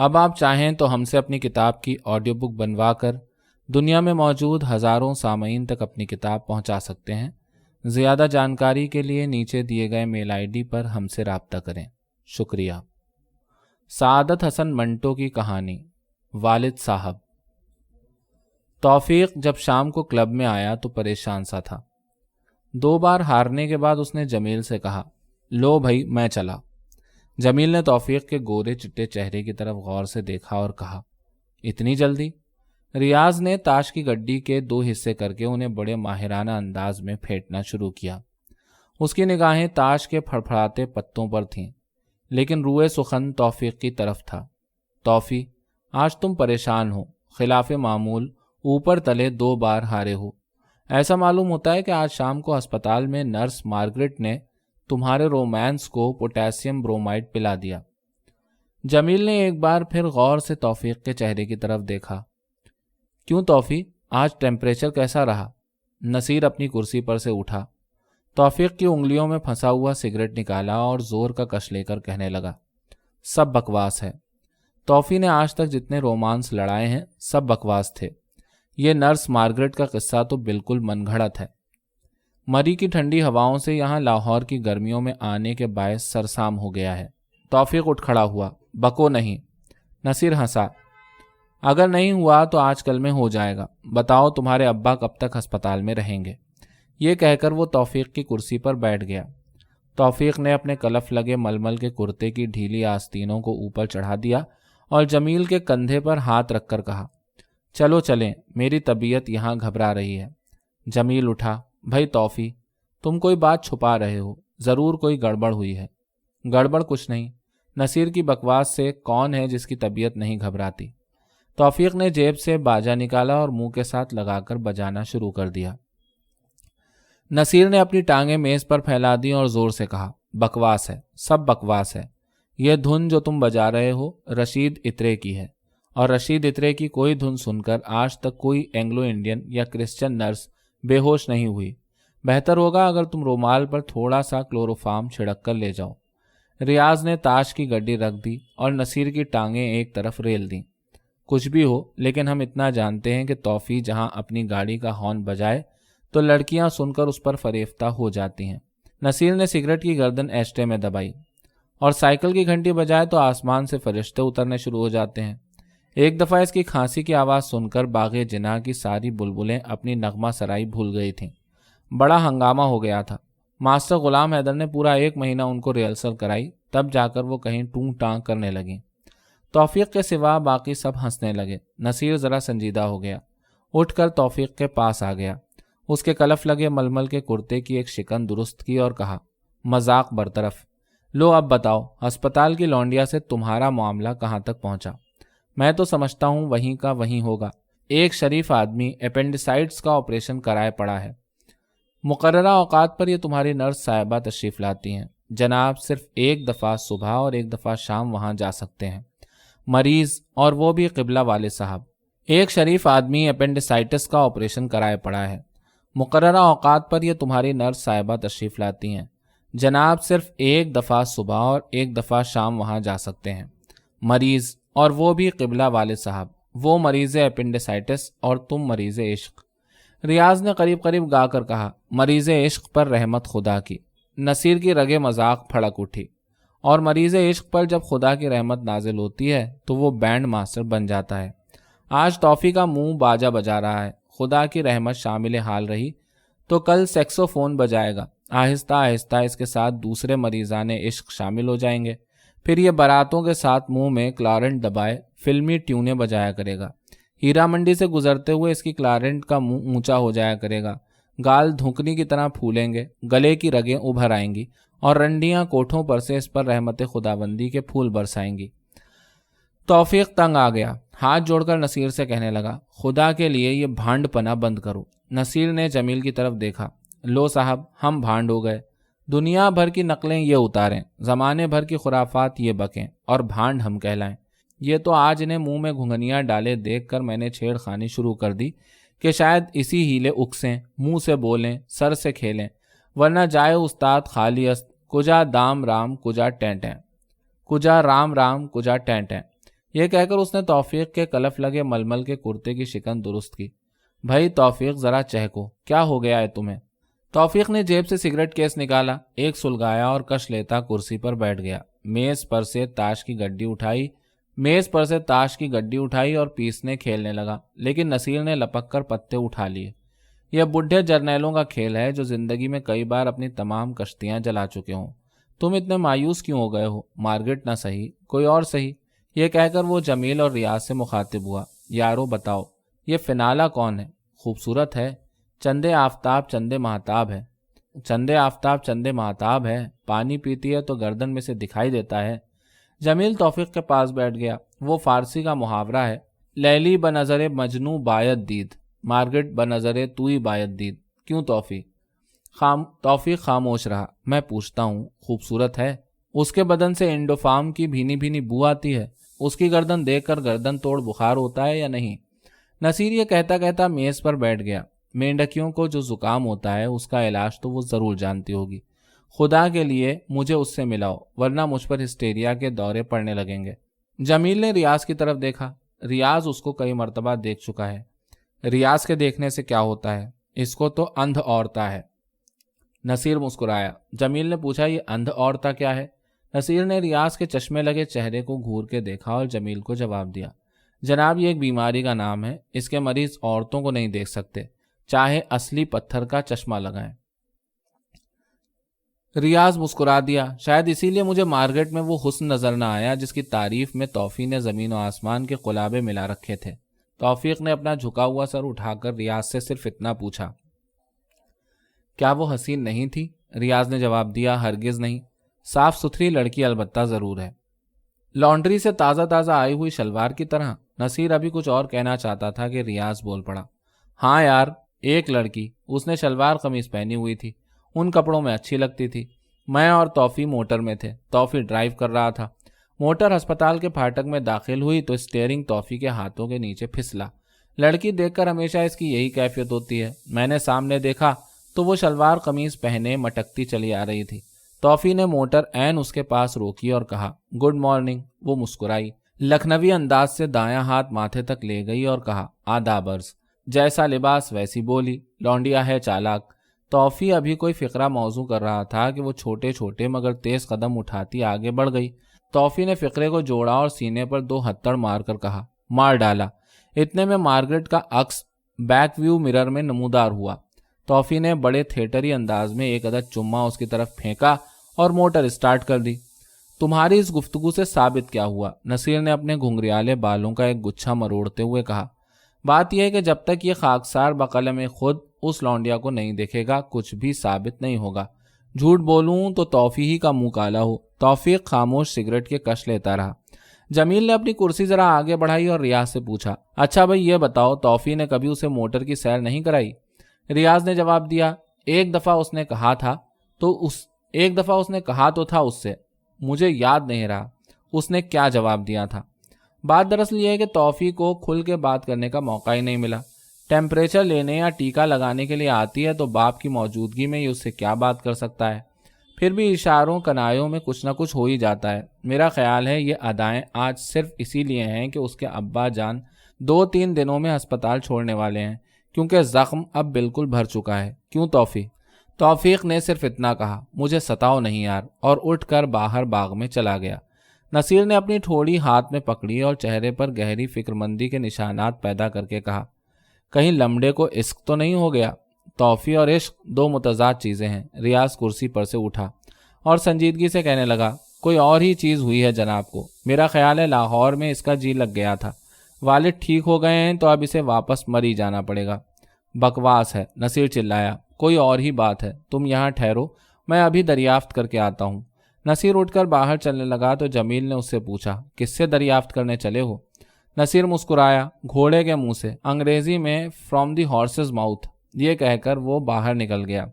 اب آپ چاہیں تو ہم سے اپنی کتاب کی آڈیو بک بنوا کر دنیا میں موجود ہزاروں سامعین تک اپنی کتاب پہنچا سکتے ہیں۔ زیادہ جانکاری کے لیے نیچے دیے گئے میل آئی ڈی پر ہم سے رابطہ کریں۔ شکریہ۔ سعادت حسن منٹو کی کہانی۔ والد صاحب۔ توفیق جب شام کو کلب میں آیا تو پریشان سا تھا۔ 2 بار ہارنے کے بعد اس نے جمیل سے کہا، لو بھائی میں چلا۔ جمیل نے توفیق کے گورے چٹے چہرے کی طرف غور سے دیکھا اور کہا، اتنی جلدی؟ ریاض نے تاش کی گڈی کے 2 حصے کر کے انہیں بڑے ماہرانہ انداز میں پھینٹنا شروع کیا۔ اس کی نگاہیں تاش کے پھڑپھڑاتے پتوں پر تھیں، لیکن روئے سخن توفیق کی طرف تھا۔ توفیق، آج تم پریشان ہو، خلاف معمول اوپر تلے 2 بار ہارے ہو۔ ایسا معلوم ہوتا ہے کہ آج شام کو ہسپتال میں نرس مارگریٹ نے تمہارے رومانس کو پوٹاسیم برومائڈ پلا دیا۔ جمیل نے ایک بار پھر غور سے توفیق کے چہرے کی طرف دیکھا۔ کیوں توفیق، آج ٹیمپریچر کیسا رہا؟ نصیر اپنی کرسی پر سے اٹھا، توفیق کی انگلیوں میں پھنسا ہوا سگریٹ نکالا اور زور کا کش لے کر کہنے لگا، سب بکواس ہے۔ توفیق نے آج تک جتنے رومانس لڑائے ہیں سب بکواس تھے۔ یہ نرس مارگریٹ کا قصہ تو بالکل من گھڑت ہے۔ مری کی ٹھنڈی ہواؤں سے یہاں لاہور کی گرمیوں میں آنے کے باعث سرسام ہو گیا ہے۔ توفیق اٹھ کھڑا ہوا، بکو نہیں۔ نصیر ہنسا، اگر نہیں ہوا تو آج کل میں ہو جائے گا۔ بتاؤ تمہارے ابا کب تک ہسپتال میں رہیں گے؟ یہ کہہ کر وہ توفیق کی کرسی پر بیٹھ گیا۔ توفیق نے اپنے کلف لگے ململ کے کرتے کی ڈھیلی آستینوں کو اوپر چڑھا دیا اور جمیل کے کندھے پر ہاتھ رکھ کر کہا، چلو چلیں، میری طبیعت یہاں گھبرا رہی ہے۔ جمیل اٹھا، بھائی توفیق، تم کوئی بات چھپا رہے ہو، ضرور کوئی گڑبڑ ہوئی ہے۔ گڑبڑ کچھ نہیں، نصیر کی بکواس سے کون ہے جس کی طبیعت نہیں گھبراتی؟ توفیق نے جیب سے باجا نکالا اور منہ کے ساتھ لگا کر بجانا شروع کر دیا۔ نصیر نے اپنی ٹانگیں میز پر پھیلا دی اور زور سے کہا، بکواس ہے، سب بکواس ہے۔ یہ دھن جو تم بجا رہے ہو رشید اترے کی ہے، اور رشید اترے کی کوئی دھن سن کر آج تک کوئی اینگلو انڈین یا کرسچن نرس بے ہوش نہیں ہوئی۔ بہتر ہوگا اگر تم رومال پر تھوڑا سا کلوروفارم چھڑک کر لے جاؤ۔ ریاض نے تاش کی گڈی رکھ دی اور نصیر کی ٹانگیں ایک طرف ریل دیں۔ کچھ بھی ہو، لیکن ہم اتنا جانتے ہیں کہ توفیق جہاں اپنی گاڑی کا ہارن بجائے تو لڑکیاں سن کر اس پر فریفتہ ہو جاتی ہیں۔ نصیر نے سگریٹ کی گردن ایسٹے میں دبائی، اور سائیکل کی گھنٹی بجائے تو آسمان سے فرشتے اترنے شروع ہو جاتے ہیں۔ ایک دفعہ اس کی کھانسی کی آواز سن کر باغ جناح کی ساری بلبلیں اپنی نغمہ سرائی بھول گئی تھیں۔ بڑا ہنگامہ ہو گیا تھا۔ ماسٹر غلام حیدر نے پورا 1 مہینہ ان کو ریہرسل کرائی، تب جا کر وہ کہیں ٹونگ ٹانگ کرنے لگیں۔ توفیق کے سوا باقی سب ہنسنے لگے۔ نصیر ذرا سنجیدہ ہو گیا، اٹھ کر توفیق کے پاس آ گیا، اس کے کلف لگے ململ کے کرتے کی ایک شکن درست کی اور کہا، مذاق برطرف، لو اب بتاؤ ہسپتال کی لونڈیا سے تمہارا معاملہ کہاں تک پہنچا؟ میں تو سمجھتا ہوں وہیں کا وہیں ہوگا۔ ایک شریف آدمی اپینڈیسائٹس کا آپریشن کرائے پڑا ہے۔ مقررہ اوقات پر یہ تمہاری نرس صاحبہ تشریف لاتی ہیں۔ جناب صرف 1 دفعہ صبح اور 1 دفعہ شام وہاں جا سکتے ہیں۔ مریض، اور وہ بھی قبلہ والد صاحب۔ ایک شریف آدمی اپینڈیسائٹس کا آپریشن کرائے پڑا ہے۔ مقررہ اوقات پر یہ تمہاری نرس صاحبہ تشریف لاتی ہیں۔ جناب صرف 1 دفعہ صبح اور 1 دفعہ شام وہاں جا سکتے ہیں۔ مریض، اور وہ بھی قبلہ والد صاحب۔ وہ مریض اپینڈیسائٹس اور تم مریض عشق۔ ریاض نے قریب قریب گا کر کہا، مریض عشق پر رحمت خدا کی۔ نصیر کی رگے مذاق پھڑک اٹھی، اور مریض عشق پر جب خدا کی رحمت نازل ہوتی ہے تو وہ بینڈ ماسٹر بن جاتا ہے۔ آج توفیق کا منہ باجا بجا رہا ہے۔ خدا کی رحمت شامل حال رہی تو کل سیکسوفون بجائے گا۔ آہستہ آہستہ اس کے ساتھ دوسرے مریضان عشق شامل ہو جائیں گے۔ پھر یہ باراتوں کے ساتھ منہ میں کلارنٹ دبائے فلمی ٹیونیں بجایا کرے گا۔ ہیرا منڈی سے گزرتے ہوئے اس کی کلارنٹ کا منہ اونچا ہو جایا کرے گا۔ گال دھنکنی کی طرح پھولیں گے، گلے کی رگیں ابھر آئیں گی، اور رنڈیاں کوٹھوں پر سے اس پر رحمت خداوندی کے پھول برسائیں گی۔ توفیق تنگ آ گیا، ہاتھ جوڑ کر نصیر سے کہنے لگا، خدا کے لیے یہ بھانڈ پنا بند کرو۔ نصیر نے جمیل کی طرف دیکھا، لو صاحب، ہم بھانڈ ہو گئے۔ دنیا بھر کی نقلیں یہ اتاریں، زمانے بھر کی خرافات یہ بکیں، اور بھانڈ ہم کہلائیں۔ یہ تو آج انہیں منہ میں گھنگھنیاں ڈالے دیکھ کر میں نے چھیڑ خانی شروع کر دی کہ شاید اسی ہیلے اکسیں، منہ سے بولیں، سر سے کھیلیں، ورنہ جائے استاد خالی است، کجا دام رام کجا ٹینٹیں، کجا رام رام کجا ٹینٹیں۔ یہ کہہ کر اس نے توفیق کے کلف لگے ململ کے کرتے کی شکن درست کی۔ بھائی توفیق ذرا چہکو، کیا ہو گیا ہے تمہیں؟ توفیق نے جیب سے سگریٹ کیس نکالا، ایک سلگایا اور کش لیتا کرسی پر بیٹھ گیا۔ میز پر سے تاش کی گڈی اٹھائی اور پیسنے کھیلنے لگا، لیکن نصیر نے لپک کر پتے اٹھا لیے۔ یہ بڈھے جرنیلوں کا کھیل ہے جو زندگی میں کئی بار اپنی تمام کشتیاں جلا چکے ہوں۔ تم اتنے مایوس کیوں ہو گئے ہو؟ مارگریٹ نہ صحیح کوئی اور صحیح۔ یہ کہہ کر وہ جمیل اور ریاض سے مخاطب ہوا، یارو بتاؤ یہ فنالا کون ہے؟ خوبصورت ہے، چندے آفتاب چندے مہتاب ہے، پانی پیتی ہے تو گردن میں سے دکھائی دیتا ہے۔ جمیل توفیق کے پاس بیٹھ گیا۔ وہ فارسی کا محاورہ ہے، لیلی بنظر مجنو باید دید، مارگریٹ بنظر توئی باید دید۔ کیوں توفیق خاموش رہا۔ میں پوچھتا ہوں، خوبصورت ہے؟ اس کے بدن سے انڈوفام کی بھینی بھینی بو آتی ہے، اس کی گردن دیکھ کر گردن توڑ بخار ہوتا ہے یا نہیں؟ نصیر یہ کہتا کہتا میز پر بیٹھ گیا۔ مینڈکیوں کو جو زکام ہوتا ہے اس کا علاج تو وہ ضرور جانتی ہوگی۔ خدا کے لیے مجھے اس سے ملاؤ، ورنہ مجھ پر ہسٹیریا کے دورے پڑنے لگیں گے۔ جمیل نے ریاض کی طرف دیکھا۔ ریاض اس کو کئی مرتبہ دیکھ چکا ہے۔ ریاض کے دیکھنے سے کیا ہوتا ہے؟ اس کو تو اندھ عورتا ہے۔ نصیر مسکرایا۔ جمیل نے پوچھا، یہ اندھ عورتا کیا ہے؟ نصیر نے ریاض کے چشمے لگے چہرے کو گھور کے دیکھا اور جمیل کو جواب دیا، جناب یہ ایک بیماری کا نام ہے، اس کے مریض عورتوں کو نہیں دیکھ سکتے، چاہے اصلی پتھر کا چشمہ لگائیں۔ ریاض مسکرا دیا۔ شاید اسی لیے مجھے مارگریٹ میں وہ حسن نظر نہ آیا جس کی تعریف میں توفیق نے زمین و آسمان کے قلابے ملا رکھے تھے۔ توفیق نے اپنا جھکا ہوا سر اٹھا کر ریاض سے صرف اتنا پوچھا، کیا وہ حسین نہیں تھی؟ ریاض نے جواب دیا، ہرگز نہیں، صاف ستھری لڑکی البتہ ضرور ہے، لانڈری سے تازہ تازہ آئی ہوئی شلوار کی طرح۔ نصیر ابھی کچھ اور کہنا چاہتا تھا کہ ریاض بول پڑا، ہاں یار ایک لڑکی، اس نے شلوار قمیض پہنی ہوئی تھی، ان کپڑوں میں اچھی لگتی تھی۔ میں اور توفیق موٹر میں تھے، توفیق ڈرائیو کر رہا تھا۔ موٹر ہسپتال کے پھاٹک میں داخل ہوئی تو اسٹیئرنگ توفیق کے ہاتھوں کے نیچے پھسلا۔ لڑکی دیکھ کر ہمیشہ اس کی یہی کیفیت ہوتی ہے۔ میں نے سامنے دیکھا تو وہ شلوار قمیض پہنے مٹکتی چلی آ رہی تھی۔ توفیق نے موٹر عین اس کے پاس روکی اور کہا، گڈ مارننگ۔ وہ مسکرائی، لکھنوی انداز سے دایاں ہاتھ ماتھے تک لے گئی اور کہا، آداب عرض۔ جیسا لباس ویسی بولی، لونڈیا ہے چالاک۔ توفیق ابھی کوئی فقرہ موضوع کر رہا تھا کہ وہ چھوٹے چھوٹے مگر تیز قدم اٹھاتی آگے بڑھ گئی۔ توفیق نے فقرے کو جوڑا اور سینے پر 2 ہتھڑ مار کر کہا، مار ڈالا۔ اتنے میں مارگریٹ کا عکس بیک ویو مرر میں نمودار ہوا۔ توفیق نے بڑے تھیٹری انداز میں ایک عدد چما اس کی طرف پھینکا اور موٹر اسٹارٹ کر دی۔ تمہاری اس گفتگو سے ثابت کیا ہوا؟ نصیر نے اپنے گھنگریالے بالوں کا ایک گچھا مروڑتے ہوئے کہا، بات یہ ہے کہ جب تک یہ خاکسار بقلم خود اس لونڈیا کو نہیں دیکھے گا کچھ بھی ثابت نہیں ہوگا۔ جھوٹ بولوں تو توفیق ہی کا منہ کالا ہو۔ توفیق خاموش سگریٹ کے کش لیتا رہا۔ جمیل نے اپنی کرسی ذرا آگے بڑھائی اور ریاض سے پوچھا، اچھا بھائی یہ بتاؤ توفیق نے کبھی اسے موٹر کی سیر نہیں کرائی؟ ریاض نے جواب دیا، ایک دفعہ اس نے کہا تو تھا اس سے، مجھے یاد نہیں رہا اس نے کیا جواب دیا تھا۔ بات دراصل یہ ہے کہ توفیق کو کھل کے بات کرنے کا موقع ہی نہیں ملا۔ ٹیمپریچر لینے یا ٹیکا لگانے کے لیے آتی ہے تو باپ کی موجودگی میں یہ اس سے کیا بات کر سکتا ہے؟ پھر بھی اشاروں کنایوں میں کچھ نہ کچھ ہو ہی جاتا ہے۔ میرا خیال ہے یہ ادائیں آج صرف اسی لیے ہیں کہ اس کے ابا جان 2-3 دنوں میں ہسپتال چھوڑنے والے ہیں، کیونکہ زخم اب بالکل بھر چکا ہے۔ کیوں توفیق نے صرف اتنا کہا، مجھے ستاؤ نہیں یار، اور اٹھ کر باہر باغ میں چلا گیا۔ نصیر نے اپنی ٹھوڑی ہاتھ میں پکڑی اور چہرے پر گہری فکرمندی کے نشانات پیدا کر کے کہا، کہیں لمڑے کو عشق تو نہیں ہو گیا؟ توفیق اور عشق 2 متضاد چیزیں ہیں۔ ریاض کرسی پر سے اٹھا اور سنجیدگی سے کہنے لگا، کوئی اور ہی چیز ہوئی ہے جناب کو۔ میرا خیال ہے لاہور میں اس کا جی لگ گیا تھا، والد ٹھیک ہو گئے ہیں تو اب اسے واپس مری جانا پڑے گا۔ بکواس ہے، نصیر چلایا، کوئی اور ہی بات ہے، تم یہاں ٹھہرو، میں ابھی دریافت کر کے آتا ہوں۔ نصیر اٹھ کر باہر چلنے لگا تو جمیل نے اس سے پوچھا، کس سے دریافت کرنے چلے ہو؟ نصیر مسکرایا، گھوڑے کے منہ سے، انگریزی میں فرام دی ہارسز ماؤتھ، یہ کہہ کر وہ باہر نکل گیا۔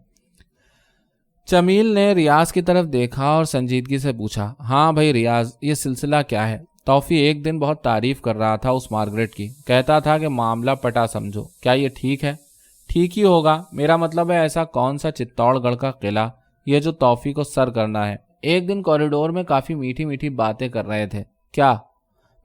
جمیل نے ریاض کی طرف دیکھا اور سنجیدگی سے پوچھا، ہاں بھائی ریاض، یہ سلسلہ کیا ہے؟ توفیق ایک دن بہت تعریف کر رہا تھا اس مارگریٹ کی، کہتا تھا کہ معاملہ پٹا سمجھو، کیا یہ ٹھیک ہے؟ ٹھیک ہی ہوگا، میرا مطلب ہے ایسا کون سا چتوڑ گڑھ کا قلعہ یہ جو توفیق کو سر کرنا ہے؟ ایک دن کوریڈور میں کافی میٹھی میٹھی باتیں کر رہے تھے۔ کیا؟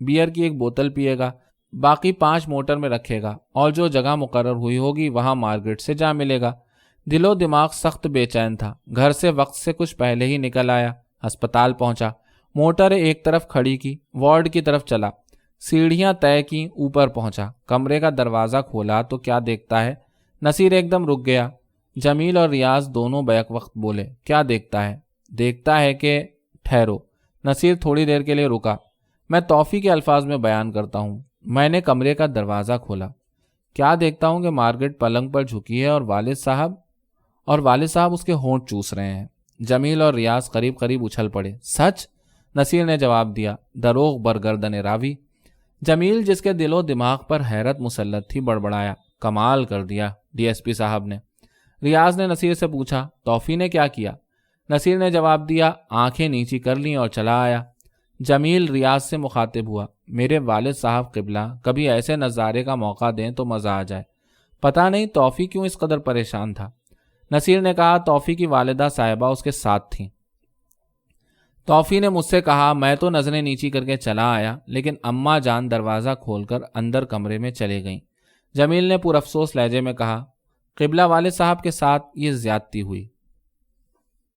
بیئر کی 1 بوتل پیے گا, باقی 5 موٹر میں رکھے گا اور جو جگہ مقرر ہوئی ہوگی وہاں مارگریٹ سے جا ملے گا. دل و دماغ سخت بے چین تھا. گھر سے وقت سے کچھ پہلے ہی نکل آیا. ہسپتال پہنچا, موٹر ایک طرف کھڑی کی, وارڈ کی طرف چلا, سیڑھیاں طے کی, اوپر پہنچا, کمرے کا دروازہ کھولا تو کیا دیکھتا ہے. نصیر ایک دم رک گیا. جمیل اور ریاض دونوں بیک وقت بولے, کیا دیکھتا ہے؟ دیکھتا ہے کہ ٹھہرو. نصیر تھوڑی دیر کے لیے رکا. میں توفیق کے الفاظ میں بیان کرتا ہوں. میں نے کمرے کا دروازہ کھولا. کیا دیکھتا ہوں کہ مارگریٹ پلنگ پر جھکی ہے اور والد صاحب اس کے ہونٹ چوس رہے ہیں. جمیل اور ریاض قریب قریب اچھل پڑے. سچ؟ نصیر نے جواب دیا. دروغ برگردن راوی. جمیل جس کے دل و دماغ پر حیرت مسلط تھی بڑبڑایا. کمال کر دیا ڈی ایس پی صاحب نے. ریاض نے نصیر سے پوچھا, توفیق نے کیا کیا؟ نصیر نے جواب دیا, آنکھیں نیچی کر لیں اور چلا آیا. جمیل ریاض سے مخاطب ہوا, میرے والد صاحب قبلہ کبھی ایسے نظارے کا موقع دیں تو مزہ آ جائے. پتہ نہیں توفیق کیوں اس قدر پریشان تھا. نصیر نے کہا, توفیق کی والدہ صاحبہ اس کے ساتھ تھیں. توفیق نے مجھ سے کہا, میں تو نظریں نیچی کر کے چلا آیا, لیکن اماں جان دروازہ کھول کر اندر کمرے میں چلے گئیں. جمیل نے پرافسوس لہجے میں کہا, قبلہ والد صاحب کے ساتھ یہ زیادتی ہوئی.